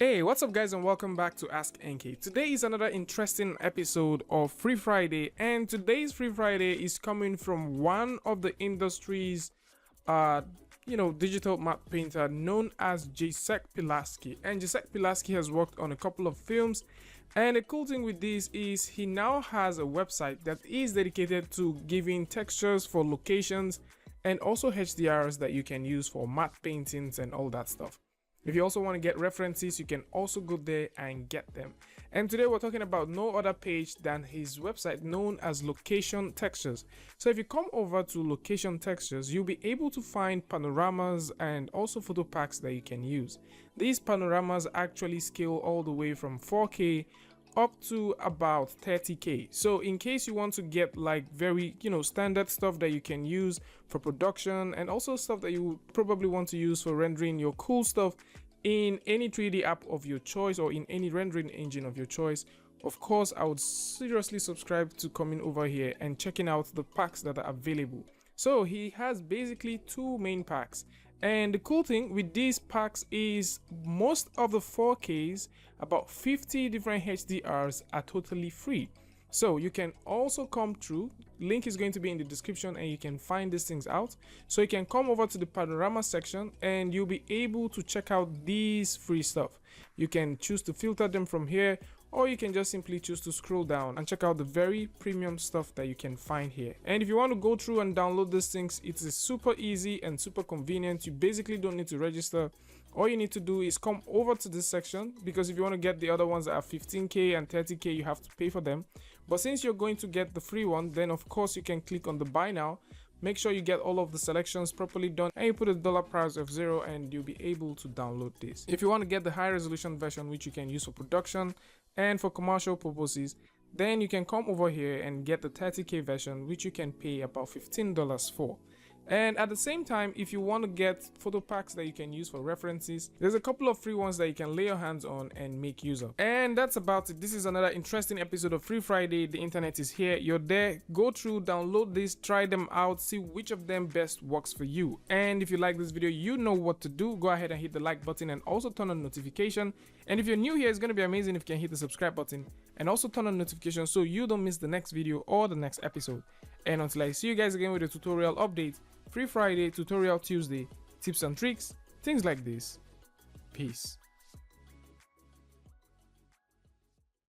Hey, what's up guys and welcome back to askNK. Today is another interesting episode of Free Friday, and today's Free Friday is coming from one of the industry's digital map painter known as Jacek Pilaski. And Jacek Pilaski has worked on a couple of films, and the cool thing with this is he now has a website that is dedicated to giving textures for locations and also HDRs that you can use for matte paintings and all that stuff. If you also want to get references, you can also go there and get them. And today we're talking about no other page than his website known as Location Textures. So if you come over to Location Textures, you'll be able to find panoramas and also photo packs that you can use. These panoramas actually scale all the way from 4K up to about 30K. So in case you want to get like very standard stuff that you can use for production, and also stuff that you probably want to use for rendering your cool stuff in any 3D app of your choice or in any rendering engine of your choice, of course I would seriously subscribe to coming over here and checking out the packs that are available. So he has basically two main packs. And the cool thing with these packs is most of the 4Ks, about 50 different HDRs, are totally free. So you can also come through, link is going to be in the description, and you can find these things out. So you can come over to the panorama section and you'll be able to check out these free stuff. You can choose to filter them from here, or you can just simply choose to scroll down and check out the very premium stuff that you can find here. And if you want to go through and download these things, it is super easy and super convenient. You basically don't need to register. All you need to do is come over to this section, because if you want to get the other ones that are 15K and 30K, you have to pay for them. But since you're going to get the free one, then of course you can click on the buy now. Make sure you get all of the selections properly done, and you put a dollar price of 0 and you'll be able to download this. If you want to get the high resolution version, which you can use for production and for commercial purposes, then you can come over here and get the 30K version, which you can pay about $15 for. And at the same time, if you want to get photo packs that you can use for references, there's a couple of free ones that you can lay your hands on and make use of. And that's about it. This is another interesting episode of Free Friday. The internet is here, you're there. Go through, download this, try them out, see which of them best works for you. And if you like this video, you know what to do. Go ahead and hit the like button and also turn on notification. And if you're new here, it's going to be amazing if you can hit the subscribe button and also turn on notifications so you don't miss the next video or the next episode. And until I see you guys again with a tutorial update, Free Friday, Tutorial Tuesday, tips and tricks, things like this. Peace.